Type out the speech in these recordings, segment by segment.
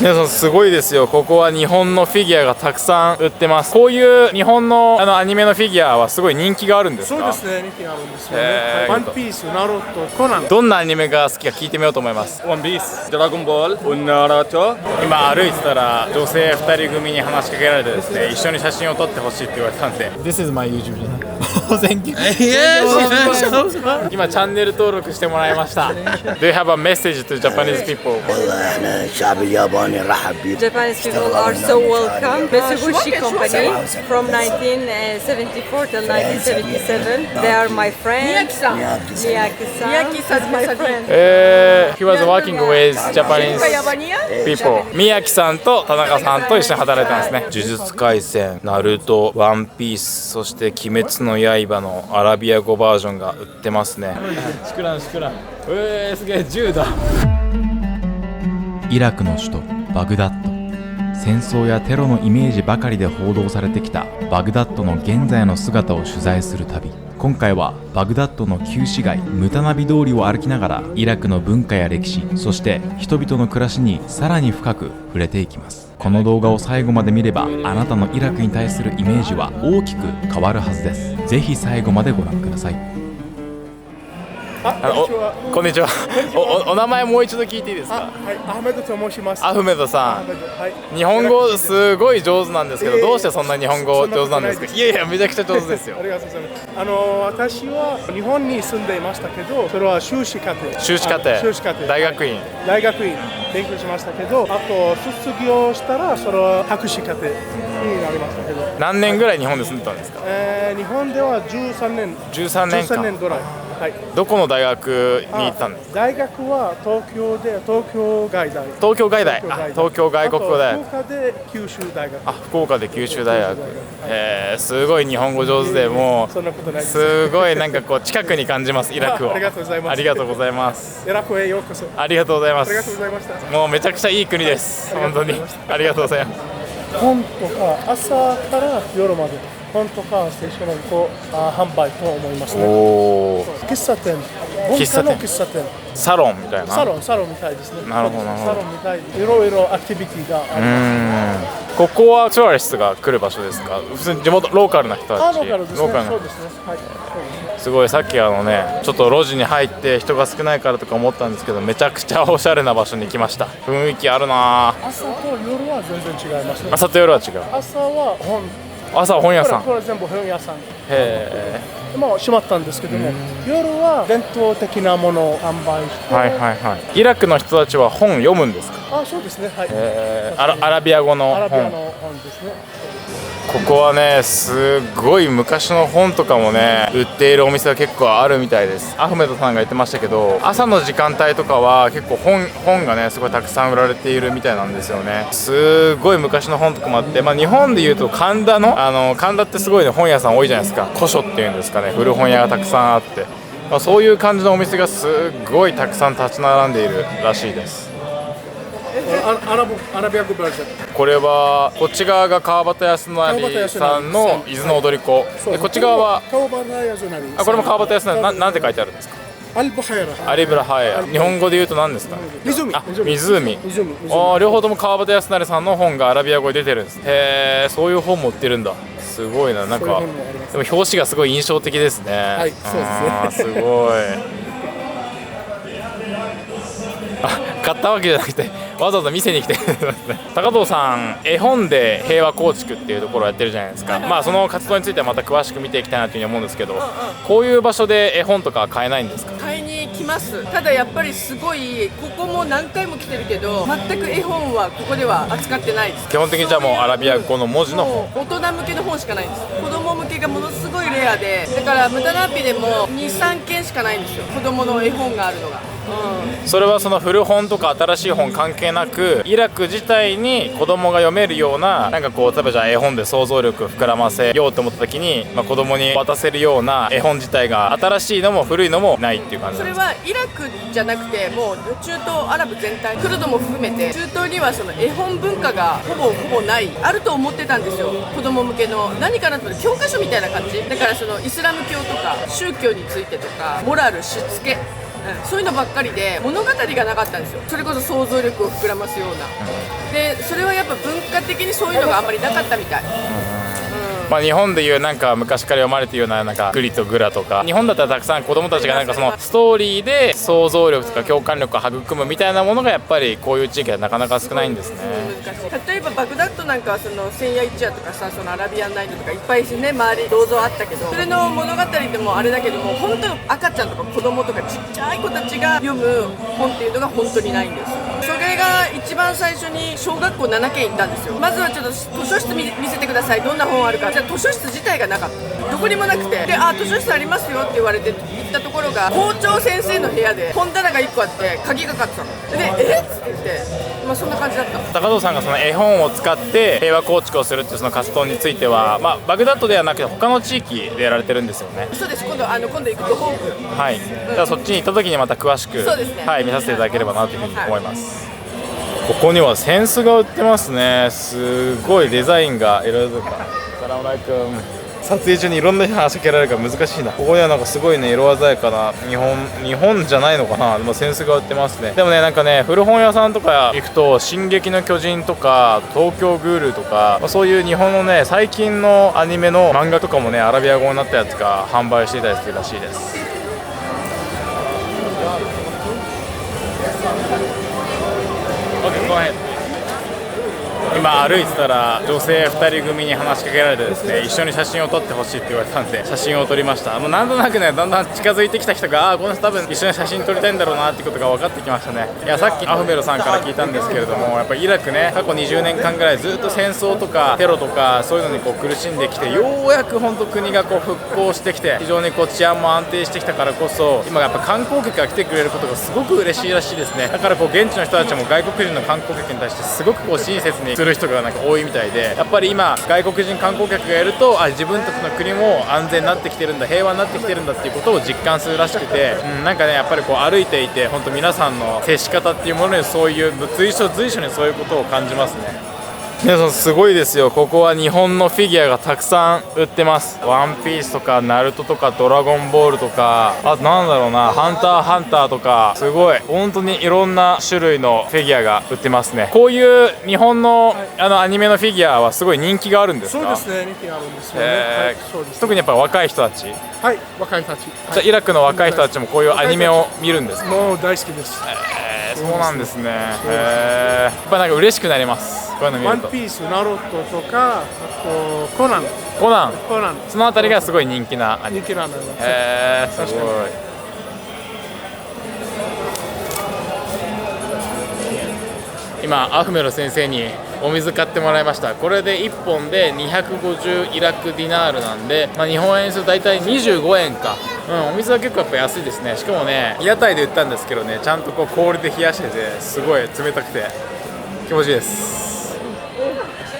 皆さんすごいですよ。ここは日本のフィギュアがたくさん売ってます。こういう日本のアニメのフィギュアはすごい人気があるんですか？そうですね、人気があるんですよね。ワンピース、ナルト、コナン。どんなアニメが好きか聞いてみようと思います。ワンピース、ドラゴンボール、ナルト。今歩いてたら女性2人組に話しかけられてですね、一緒に写真を撮ってほしいって言われたんで This is my YouTube channel. Thank you. 今チャンネル登録してもらいました。Do you have a message to Japanese people? Japanese people are so welcome. Mitsubishi Company from 1974 till 1977. They are my friends. Miyaki-san is my friend. He was working with Japanese people. 宮城さんと田中さんと一緒に働いてますね。呪術廻戦、ナルト、ワンピース、そして鬼滅の刃のアラビア語バージョンが売ってますね。シクランシクラン。すげえ銃だ。イラクの首都バグダッド。戦争やテロのイメージばかりで報道されてきたバグダッドの現在の姿を取材する旅。今回はバグダッドの旧市街ムタナビ通りを歩きながらイラクの文化や歴史、そして人々の暮らしにさらに深く触れていきます。この動画を最後まで見ればあなたのイラクに対するイメージは大きく変わるはずです。ぜひ最後までご覧ください。こんにちは。お名前もう一度聞いていいですか？はい、アフメドと申します。アフメドさん、はい、日本語すごい上手なんですけど、どうしてそんな日本語上手なんですか？いやいや、めちゃくちゃ上手ですよ。ありがとうございます。私は日本に住んでいましたけど、それは修士課程。大学院勉強しましたけど、あと卒業したらそれは博士課程になりましたけど。何年ぐらい日本で住んでたんですか？日本では13年。13年ぐらい。はい、どこの大学に行ったんですか？大学は東京外大。東京外国語大学。福岡で九州大学。福岡で九州大学。すごい日本語上手で、もうすごいなんかこう近くに感じます、イラクを。ありがとうございます。ありがとうございます。イラクへようこそ。ありがとうございます。ありがとうございました。もうめちゃくちゃいい国です。本当にありがとうございます。本とか朝から夜まで本とかステーショナリーを販売と思いますね。喫茶店、サロンみたいな。サロンみたいですね。なるほど。サロンみたいでいろいろアクティビティがあります。ここはツアリストが来る場所ですか？普通に地元ローカルな人たち。ローカルですね。そうですね。はい。すごい、さっきちょっと路地に入って人が少ないからとか思ったんですけど、めちゃくちゃおしゃれな場所に来ました。雰囲気あるな。朝と夜は全然違いますね。朝と夜は違う。朝は本屋さん。これ全部本屋さん。へえ。もう閉まったんですけども、夜は伝統的なものを販売して。イラクの人たちは本読むんですか？そうですね。はい。アラビア語の本。ですね。ここはね、すごい昔の本とかもね売っているお店が結構あるみたいです。アフメドさんが言ってましたけど、朝の時間帯とかは結構本がねすごいたくさん売られているみたいなんですよね。すごい昔の本とかもあって、日本でいうと神田ってすごいね本屋さん多いじゃないですか。古書っていうんですかね、古本屋がたくさんあって、そういう感じのお店がすごいたくさん立ち並んでいるらしいです。アラビア語バージョン。これはこっち側が川端康成さんの伊豆の踊り子で、こっち側は川端康成。これも川端康成。なんて書いてあるんですか？アリブラハイラ。日本語で言うと何ですか？湖。両方とも川端康成さんの本がアラビア語で出てるんです。へえ、そういう本も売ってるんだ。すごいな。でも表紙がすごい印象的ですね。はい、そうですね。すごい。買ったわけじゃなくてわざわざ店に来て高藤さん、絵本で平和構築っていうところをやってるじゃないですか。その活動についてはまた詳しく見ていきたいなというふうに思うんですけど、こういう場所で絵本とかは買えないんですか？買いに来ます。ただやっぱりすごい、ここも何回も来てるけど全く絵本はここでは扱ってないです。基本的にじゃあもうアラビア語の文字の本、大人向けの本しかないんです。子供向けがものすごいレアで、だからムタナピでも 2,3 件しかないんですよ、子供の絵本があるのが。それはその古本とか新しい本関係なく、イラク自体に子供が読めるような、例えばじゃあ絵本で想像力を膨らませようと思った時に、子供に渡せるような絵本自体が新しいのも古いのもないっていう感じなんですか？それはイラクじゃなくて、もう中東アラブ全体、クルドも含めて中東にはその絵本文化がほぼない、あると思ってたんですよ。子供向けの何かなと思って教科書みたいな感じだから、そのイスラム教とか宗教についてとかモラル、しつけそういうのばっかりで物語がなかったんですよ。それこそ想像力を膨らますような。でそれはやっぱ文化的にそういうのがあんまりなかったみたい。まあ、日本でいうなんか昔から読まれているようななんかグリとグラとか、日本だったらたくさん子供たちがなんかそのストーリーで想像力とか共感力を育むみたいなものがやっぱりこういう地域はなかなか少ないんですね。難しい。例えばバグダッドなんかはその千夜一夜とかさ、そのアラビアンナイトとかいっぱいね周り銅像あったけど、それの物語でもあれだけども本当赤ちゃんとか子供とかちっちゃい子たちが読む本っていうのが本当にないんですよ。それが一番最初に小学校7軒行ったんですよ。まずはちょっと図書室見せてください、どんな本あるか。じゃあ図書室自体がなかった、どこにもなくて、で図書室ありますよって言われて行ったところが校長先生の部屋で本棚が1個あって鍵がかかってたので、っつって言って、まあそんな感じだった。高藤さんがその絵本を使って平和構築をするっていうその活動については、まあ、バグダッドではなくて他の地域でやられてるんですよね。そうです。今度行くとホープ、はい、じゃあそっちに行った時にまた詳しく、そうですね、はい、見させていただければなというふうに思います。ここには扇子が売ってますね。すごいデザインがいろいろとか。サラムアライクム。撮影中にいろんな人に話しかけられるから難しいな。ここにはなんかすごいね色鮮やかな日本じゃないのかな、でも扇子が売ってますね。でもねなんかね古本屋さんとか行くと「進撃の巨人」とか「東京グール」とか、まあ、そういう日本のね最近のアニメの漫画とかもねアラビア語になったやつが販売していたりするらしいです。今歩いてたら女性2人組に話しかけられてですね、一緒に写真を撮ってほしいって言われたんで写真を撮りました。もうなんとなくねだんだん近づいてきた人がこの人多分一緒に写真撮りたいんだろうなってことが分かってきましたね。いやさっきアフメルさんから聞いたんですけれども、やっぱりイラクね過去20年間ぐらいずっと戦争とかテロとかそういうのにこう苦しんできて、ようやく本当国がこう復興してきて非常にこう治安も安定してきたからこそ、今やっぱ観光客が来てくれることがすごく嬉しいらしいですね。だからこう現地の人たちも外国人の観光客に対してすごくこう親切にする人がなんか多いみたいで、やっぱり今外国人観光客がいると自分たちの国も安全になってきてるんだ、平和になってきてるんだっていうことを実感するらしくて、なんかねやっぱりこう歩いていて本当皆さんの接し方っていうものにそういう随所随所にそういうことを感じますね。皆さんすごいですよ。ここは日本のフィギュアがたくさん売ってます。ワンピースとかナルトとかドラゴンボールとか、あとなんだろうなハンターハンターとか、すごい本当にいろんな種類のフィギュアが売ってますね。こういう日本のアニメのフィギュアはすごい人気があるんですか？そうですね、人気があるんですよね。はい、そうですね。特にやっぱ若い人たち。はい、若い人たち。じゃあイラクの若い人たちもこういうアニメを見るんですか？もう大好きです。そうなんですね。やっぱなんか嬉しくなります。こういうの見ると。ワンピース、ナルトとか、あとコナン。そのあたりがすごい人気なアニメ。人気なんだよ。すごい。今アフメロ先生にお水買ってもらいました。これで1本で250イラクディナールなんで、まあ、日本円すると大体25円か。お水は結構やっぱ安いですね。しかもね屋台で売ったんですけどね、ちゃんとこう氷で冷やしててすごい冷たくて気持ちいいです。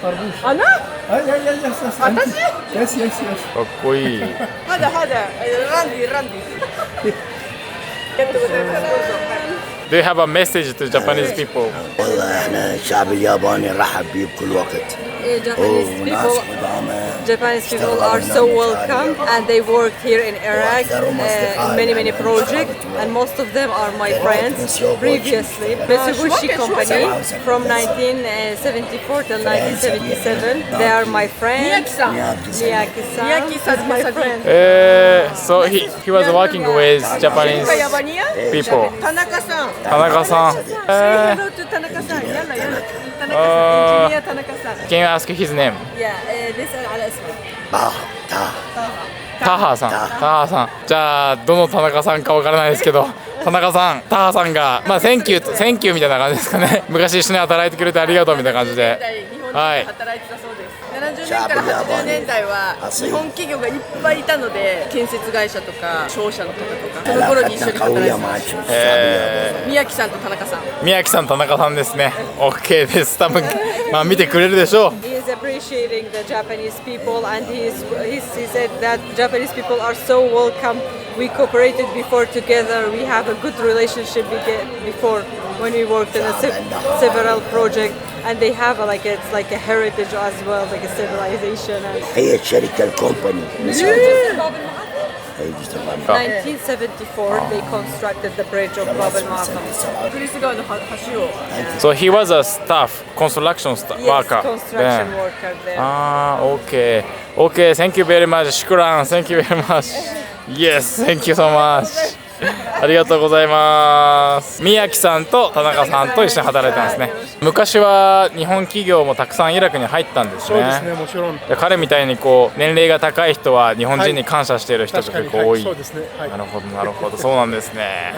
私かっこいい。ランディDo you have a message to Japanese people? احنا الشعب الياباني نرحب بيه بكل وقت. Japanese people are so welcome, and they work here in Iraq in many projects, and most of them are my friends previously. Mitsubishi company from 1974 till 1977. They are my friends. Miyaki-san is my friend. So he was working with Japanese people. 田中さん。田中さん。Say hello to 田中さん。やら。田中さん。エンジニア田中さん。Can you ask his name? Yeah, listen على اسمه.タハさん。じゃあどの田中さんかわからないですけど、田中さん、タハさんがまあセンキューみたいな感じですかね。昔一緒に働いてくれてありがとうみたいな感じで。日本で働いてたそうです。70年から80年代は日本企業がいっぱいいたので、建設会社とか商社の方とかその頃に一緒に働いてました。宮城さんと田中さん。宮城さん、田中さんですね。OK です。多分まあ見てくれるでしょう。He is appreciating the Japanese people, and he said that Japanese people are so welcome. We cooperated before together. We have a good relationship before when we worked in several projects, and they have it's like a heritage as well, like a civilization. هي الشركة الكومباني. 1974, they constructed the bridge of Bab al-Mandab. イギリス側の橋を So he was a staff, construction Yes, worker. construction then. worker there. Okay. Okay, thank you very much. シュクラン Thank you very much. Yes, thank you so much. ありがとうございます。宮城さんと田中さんと一緒に働いてますね。昔は日本企業もたくさんイラクに入ったんですね。そうですね、もちろん。彼みたいにこう年齢が高い人は日本人に感謝している人が結構多い。そうですね。はい、なるほどなるほど、そうなんですね。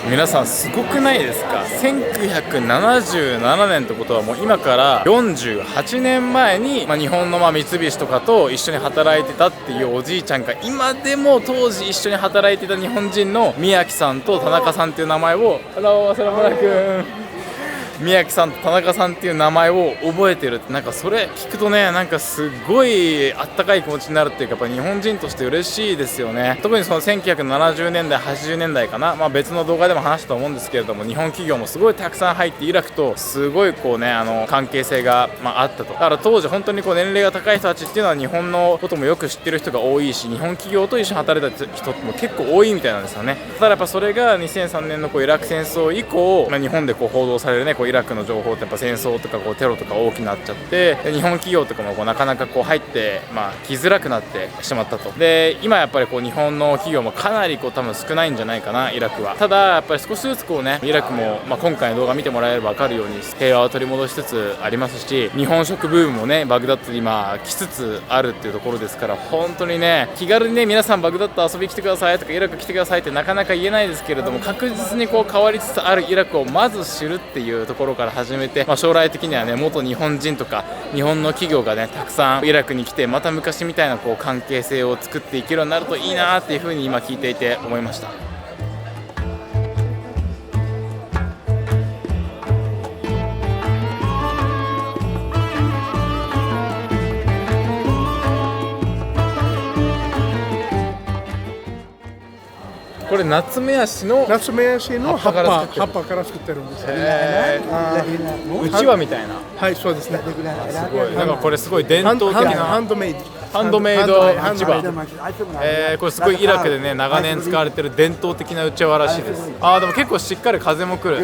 皆さんすごくないですか。1977年ってことはもう今から48年前に、日本の三菱とかと一緒に働いてたっていうおじいちゃんが今でも当時一緒に働いてた日本人の宮城さんと田中さんっていう名前を宮城さんと田中さんっていう名前を覚えてるって、なんかそれ聞くとね、なんかすごいあったかい気持ちになるっていうか、やっぱ日本人として嬉しいですよね。特にその1970年代80年代かな、別の動画でも話したと思うんですけれども、日本企業もすごいたくさん入ってイラクとすごいこうね関係性があったと。だから当時本当にこう年齢が高い人たちっていうのは日本のこともよく知ってる人が多いし、日本企業と一緒に働いた人も結構多いみたいなんですよね。ただやっぱそれが2003年のこうイラク戦争以降、日本でこう報道されるねこうイラクの情報ってやっぱ戦争とかこうテロとか大きくなっちゃって、日本企業とかもこうなかなかこう入って来づらくなってしまったと。で今やっぱりこう日本の企業もかなりこう多分少ないんじゃないかな、イラクは。ただやっぱり少しずつこうねイラクも今回の動画見てもらえれば分かるように平和を取り戻しつつありますし、日本食ブームもねバグダッドに今来つつあるっていうところですから、本当にね気軽にね皆さんバグダッド遊びに来てくださいとかイラク来てくださいってなかなか言えないですけれども、確実にこう変わりつつあるイラクをまず知るっていうところから始めて、将来的にはね元日本人とか日本の企業がねたくさんイラクに来て、また昔みたいなこう関係性を作っていけるようになるといいなっていうふうに今聞いていて思いました。これナツメヤシのナツメヤシの葉っぱから作ってるんです。うちわみたいな。はい、そうですね。すごい。なんかこれすごい伝統的なハンドメイドうちわ。これすごいイラクでね長年使われてる伝統的なうちわらしいです。でも結構しっかり風も来る。い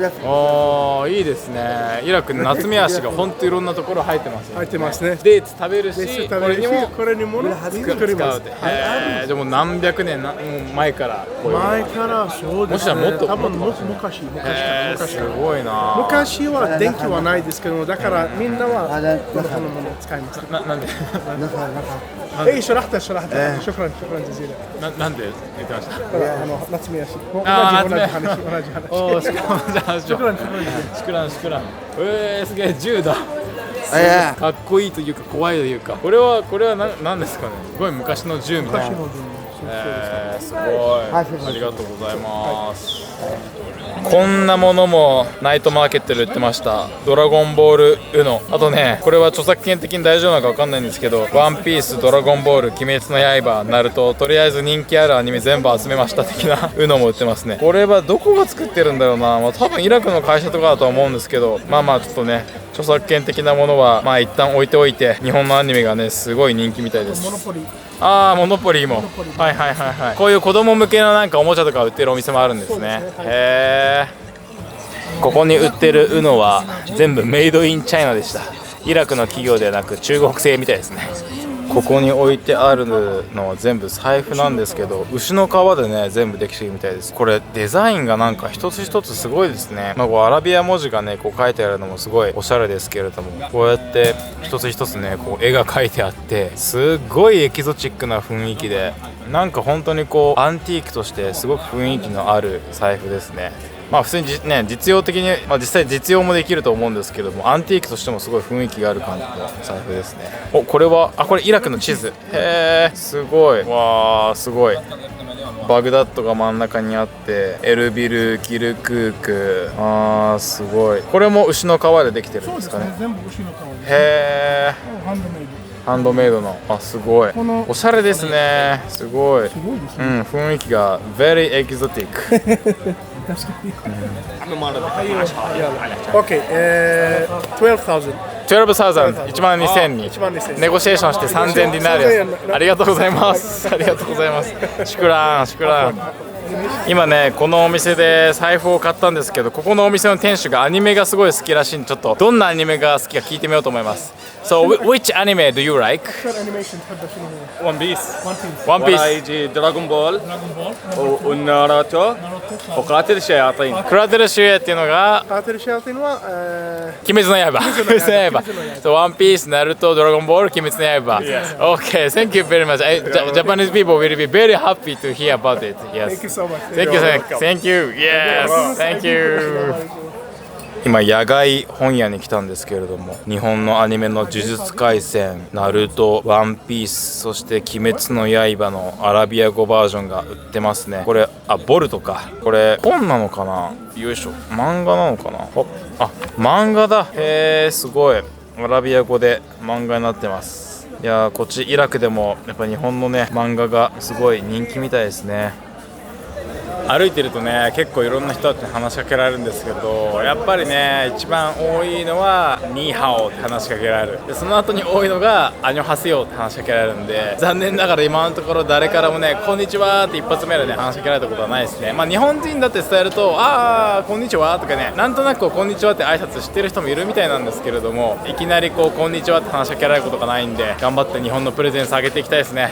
いですね。イラクナツメヤシが本当いろんなところ入ってますね。入ってますね。デーツ食べるし、これにも作ります。でも何百年前からそうですね。もしもっと多分昔すごいな。昔は電気はないですけど、だからみんなはこのものを使います。なんでشرحت شكرا جزيلا なんで言ってました。ナツメヤシ。シクラン。すげえ銃だ。かっこいいというか怖いというか、これは何ですかね。すごい昔の銃みたいな。すごい。ありがとうございます。こんなものもナイトマーケットで売ってました。ドラゴンボールウノ、あとねこれは著作権的に大丈夫なのか分かんないんですけど、ワンピース、ドラゴンボール、鬼滅の刃、ナルト、とりあえず人気あるアニメ全部集めました的なウノも売ってますね。これはどこが作ってるんだろうな。多分イラクの会社とかだと思うんですけど、ちょっとね著作権的なものは一旦置いておいて、日本のアニメがねすごい人気みたいです。モノポリーもはい、こういう子供向けのなんかおもちゃとか売ってるお店もあるんですね。ここに売ってるウノは全部メイドインチャイナでした。イラクの企業ではなく中国製みたいですね。ここに置いてあるのは全部財布なんですけど、牛の皮でね全部できてるみたいです。これデザインがなんか一つ一つすごいですね。こうアラビア文字がねこう書いてあるのもすごいおしゃれですけれども、こうやって一つ一つねこう絵が描いてあって、すっごいエキゾチックな雰囲気で、なんか本当にこうアンティークとしてすごく雰囲気のある財布ですね。普通に実用的に、実際実用もできると思うんですけども、アンティークとしてもすごい雰囲気がある感じの財布ですね。これはこれイラクの地図。すごい。すごい。バグダッドが真ん中にあって、エルビル、キルクーク、すごい。これも牛の皮でできてるんですかね。全部牛の皮です。ハンドメイドの。すごいおしゃれですね。すごい。雰囲気が very exotic Okay, 12,000 12,000 1万2000にネゴシエーションして3000ディナールです。ありがとうございます。ありがとうございます。シュクランシュクラン。今ねこのお店で財布を買ったんですけど、ここのお店の店主がアニメがすごい好きらしいんで、ちょっとどんなアニメが好きか聞いてみようと思います。So which anime do you like? ون بيس One Piece. ولا يجي دراغون بول وناروتو وقاتل الشياطين. クラテルシュエっていうのがカーテルシェアというのは、鬼滅の刃。鬼滅の刃。So One Piece, Naruto, Dragon Ball, 鬼滅の刃。Okay, thank you very much. Japanese people will be very happy to hear about it. Yes. Thank you so much. Thank you, thank you. Yes, thank you. 今野外本屋に来たんですけれども、日本のアニメの呪術廻戦、ナルト、ワンピース、そして鬼滅の刃のアラビア語バージョンが売ってますね。これボルトか。これ本なのかな。よいしょ、漫画なのかな。漫画だ。すごいアラビア語で漫画になってます。いやー、こっちイラクでもやっぱ日本のね漫画がすごい人気みたいですね。歩いてるとね結構いろんな人たちに話しかけられるんですけど、やっぱりね一番多いのはニーハオって話しかけられる。でその後に多いのがアニョハセヨって話しかけられるんで、残念ながら今のところ誰からもねこんにちはって一発目でね話しかけられたことはないですね。まあ日本人だって伝えるとこんにちはとかね、なんとなくこんにちはって挨拶知ってる人もいるみたいなんですけれども、いきなりこんにちはって話しかけられることがないんで、頑張って日本のプレゼンス上げていきたいですね。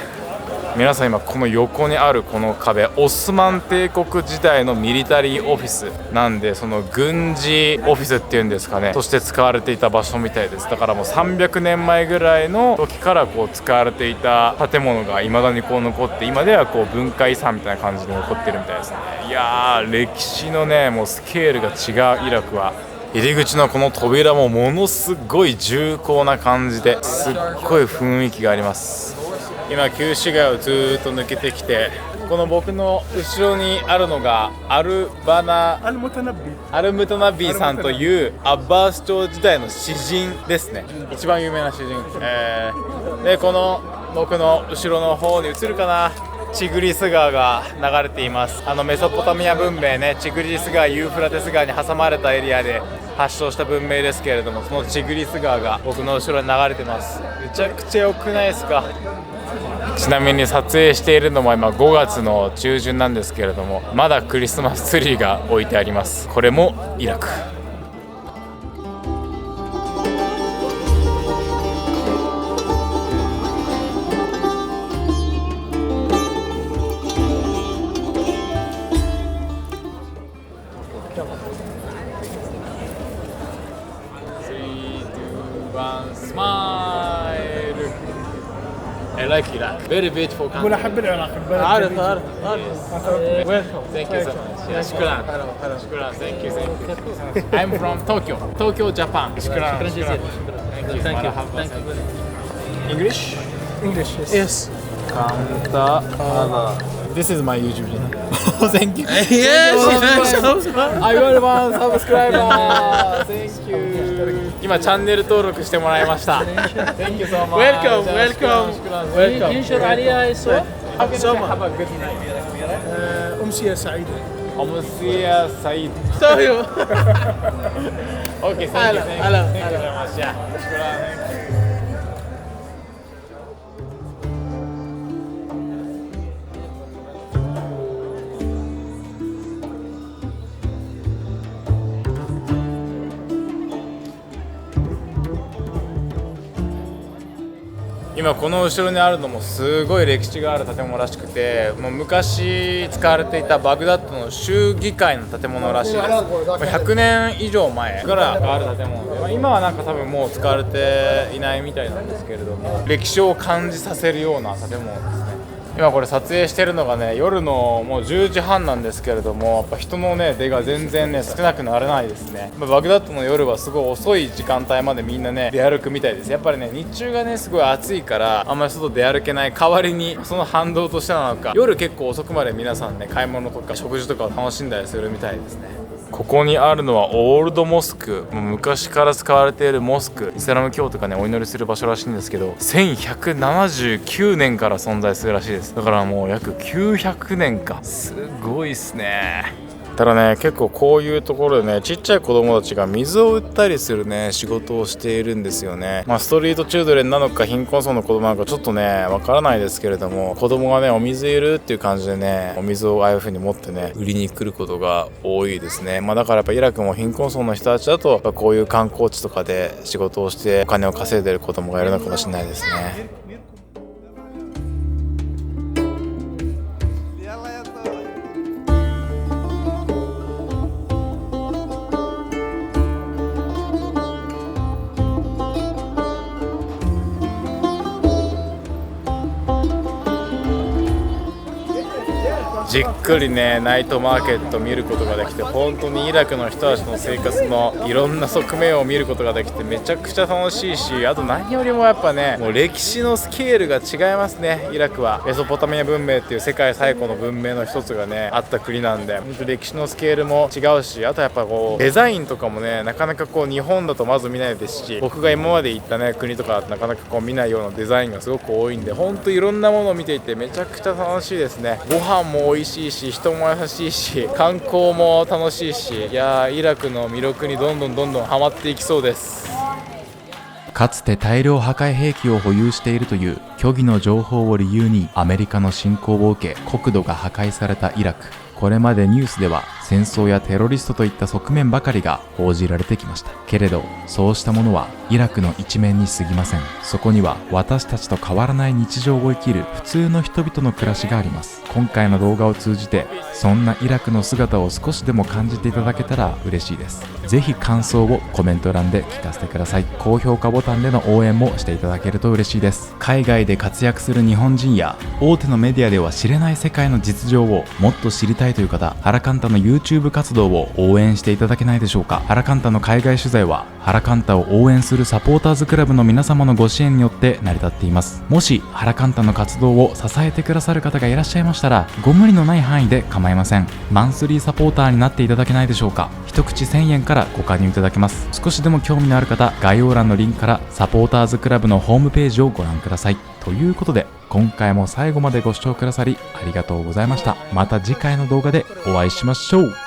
皆さん今この横にあるこの壁、オスマン帝国時代のミリタリーオフィスなんで、その軍事オフィスっていうんですかね、として使われていた場所みたいです。だからもう300年前ぐらいの時から使われていた建物が未だに残って、今では文化遺産みたいな感じで残ってるみたいですね。いやー、歴史のねもうスケールが違うイラクは。入り口のこの扉もものすごい重厚な感じで、すっごい雰囲気があります。今旧市街をずーっと抜けてきて、この僕の後ろにあるのがアルムタナビーさんというアッバース朝時代の詩人ですね。一番有名な詩人、でこの僕の後ろの方に映るかな、チグリス川が流れています。メソポタミア文明ね、チグリス川、ユーフラテス川に挟まれたエリアで発祥した文明ですけれども、そのチグリス川が僕の後ろに流れてます。めちゃくちゃ良くないですか。ちなみに撮影しているのも今5月の中旬なんですけれども、まだクリスマスツリーが置いてあります。これもイラク。I like Iraq. Very beautiful country. ولا حب العراق. عارف. Thank you so much. شكرا. Thank you. I'm from Tokyo, Japan. شكرا. Thank you. English? Yes. This is my YouTube channel. Thank you. Yes. I got one subscriber. Thank you. 今チャンネル登録してもらいました。Thank you so much. Welcome. ينشر عليها اسمه Have a good night. أمسية سعيدة. أمسية سعيد. Sorry. Okay, thank you. Thank you very much. Yeah. شكرا. 今この後ろにあるのもすごい歴史がある建物らしくて、もう昔使われていたバグダッドの州議会の建物らしいです。100年以上前からある建物で、今はなんか多分もう使われていないみたいなんですけれども、歴史を感じさせるような建物ですね。今これ撮影してるのがね、夜のもう10時半なんですけれども、やっぱ人のね出が全然ね少なくならないですね。バグダッドの夜はすごい遅い時間帯までみんなね出歩くみたいです。やっぱりね日中がねすごい暑いからあんまり外出歩けない代わりに、その反動としてなのか夜結構遅くまで皆さんね買い物とか食事とかを楽しんだりするみたいですね。ここにあるのはオールドモスク、もう昔から使われているモスク、イスラム教徒がねお祈りする場所らしいんですけど、1179年から存在するらしいです。だからもう約900年か。すごいっすね。ただね、結構こういうところでね、ちっちゃい子供たちが水を売ったりするね仕事をしているんですよね。ストリートチュードレンなのか貧困層の子供なのかちょっとねわからないですけれども、子供がねお水いるっていう感じでね、お水をああいう風に持ってね売りに来ることが多いですね。だからやっぱイラクも貧困層の人たちだとこういう観光地とかで仕事をしてお金を稼いでる子供がいるのかもしれないですね。じっくりねナイトマーケット見ることができて、本当にイラクの人たちの生活のいろんな側面を見ることができてめちゃくちゃ楽しいし、あと何よりもやっぱね、もう歴史のスケールが違いますね。イラクはメソポタミア文明っていう世界最古の文明の一つがねあった国なんで、本当歴史のスケールも違うし、あとやっぱこうデザインとかもねなかなかこう日本だとまず見ないですし、僕が今まで行ったね国とかなかなかこう見ないようなデザインがすごく多いんで、本当いろんなものを見ていてめちゃくちゃ楽しいですね。ご飯も美味しいし、人も優しいし、観光も楽しいし、いやイラクの魅力にどんどんハマっていきそうです。かつて大量破壊兵器を保有しているという虚偽の情報を理由にアメリカの侵攻を受け国土が破壊されたイラク。これまでニュースでは戦争やテロリストといった側面ばかりが報じられてきました。けれどそうしたものはイラクの一面に過ぎません。そこには私たちと変わらない日常を生きる普通の人々の暮らしがあります。今回の動画を通じてそんなイラクの姿を少しでも感じていただけたら嬉しいです。ぜひ感想をコメント欄で聞かせてください。高評価ボタンでの応援もしていただけると嬉しいです。海外で活躍する日本人や大手のメディアでは知れない世界の実情をもっと知りたいという方、ハラカンタの YouTube 活動を応援していただけないでしょうか。ハラカンタの海外取材はハラカンタを応援するサポーターズクラブの皆様のご支援によって成り立っています。もしハラカンタの活動を支えてくださる方がいらっしゃいましたら、ご無理のない範囲で構いません。マンスリーサポーターになっていただけないでしょうか。一口1000円からご加入いただけます。少しでも興味のある方、概要欄のリンクからサポーターズクラブのホームページをご覧ください。ということで今回も最後までご視聴くださりありがとうございました。また次回の動画でお会いしましょう。